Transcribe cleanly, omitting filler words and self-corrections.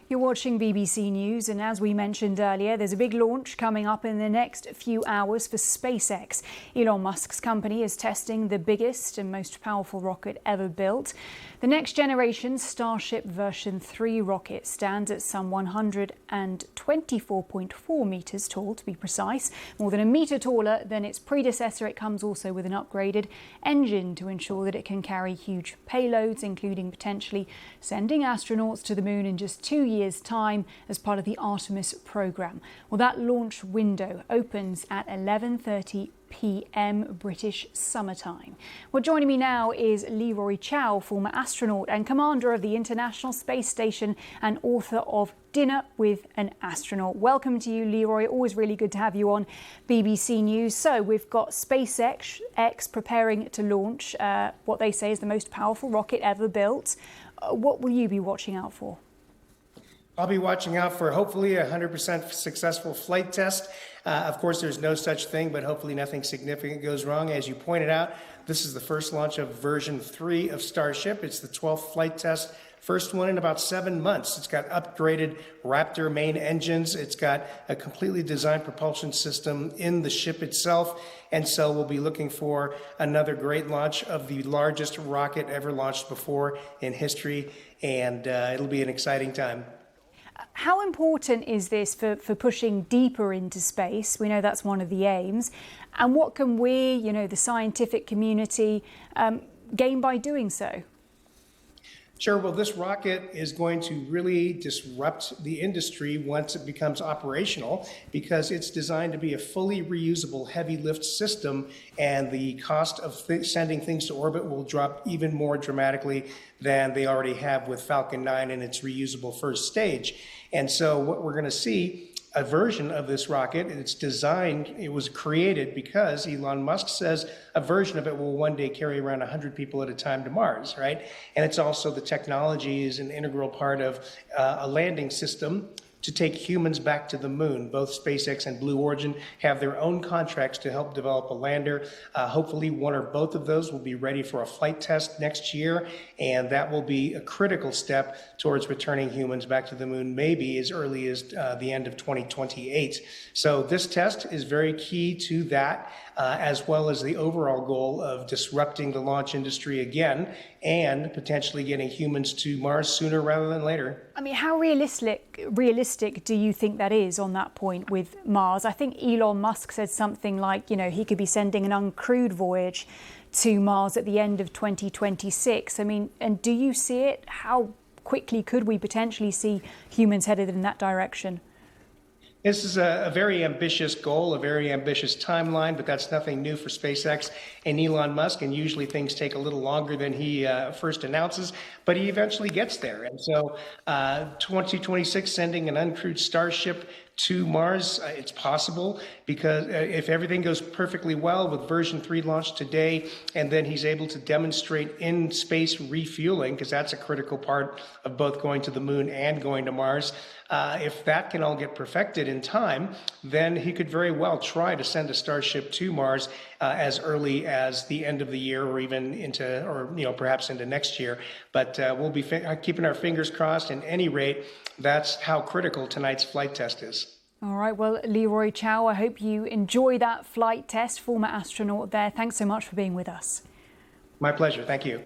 You're watching BBC News, and as we mentioned earlier, there's a big launch coming up in the next few hours for SpaceX. Elon Musk's company is testing the biggest and most powerful rocket ever built. The next generation Starship version 3 rocket stands at some 124.4 meters tall, to be precise, more than a meter taller than its predecessor. It comes also with an upgraded engine to ensure that it can carry huge payloads, including potentially sending astronauts to the moon in just 2 years' time as part of the Artemis program. Well, that launch window opens at 11:30 p.m. British summertime. Well, joining me now is Leroy Chiao, former astronaut and commander of the International Space Station and author of Dinner with an Astronaut. Welcome to you, Leroy. Always really good to have you on BBC News. So we've got SpaceX preparing to launch what they say is the most powerful rocket ever built. What will you be watching out for? I'll be watching out for hopefully a 100% successful flight test. Of course, there's no such thing, but hopefully nothing significant goes wrong. As you pointed out, this is the first launch of version 3 of Starship. It's the 12th flight test, first one in about 7 months. It's got upgraded Raptor main engines. It's got a completely designed propulsion system in the ship itself. And so we'll be looking for another great launch of the largest rocket ever launched before in history. And it'll be an exciting time. How important is this for pushing deeper into space? We know that's one of the aims. And what can we, the scientific community, gain by doing so? Sure. Well, this rocket is going to really disrupt the industry once it becomes operational, because it's designed to be a fully reusable heavy lift system, and the cost of sending things to orbit will drop even more dramatically than they already have with Falcon 9 in its reusable first stage. And so what we're going to see, a version of this rocket, it was created because Elon Musk says a version of it will one day carry around 100 people at a time to Mars, right? And it's also, the technology is an integral part of a landing system to take humans back to the moon. Both SpaceX and Blue Origin have their own contracts to help develop a lander. Hopefully one or both of those will be ready for a flight test next year, and that will be a critical step towards returning humans back to the moon, maybe as early as the end of 2028. So this test is very key to that, as well as the overall goal of disrupting the launch industry again and potentially getting humans to Mars sooner rather than later. I mean, how realistic do you think that is on that point with Mars? I think Elon Musk said something like, he could be sending an uncrewed voyage to Mars at the end of 2026. I mean, and do you see it? How quickly could we potentially see humans headed in that direction? This is a very ambitious goal, a very ambitious timeline, but that's nothing new for SpaceX and Elon Musk, and usually things take a little longer than he first announces, but he eventually gets there. And so 2026, sending an uncrewed Starship to Mars, it's possible, because if everything goes perfectly well with version 3 launched today, and then he's able to demonstrate in space refueling, because that's a critical part of both going to the moon and going to Mars. If that can all get perfected in time, then he could very well try to send a Starship to Mars as early as the end of the year, or even perhaps into next year. But we'll be keeping our fingers crossed. At any rate, that's how critical tonight's flight test is. All right. Well, Leroy Chiao, I hope you enjoy that flight test. Former astronaut there. Thanks so much for being with us. My pleasure. Thank you.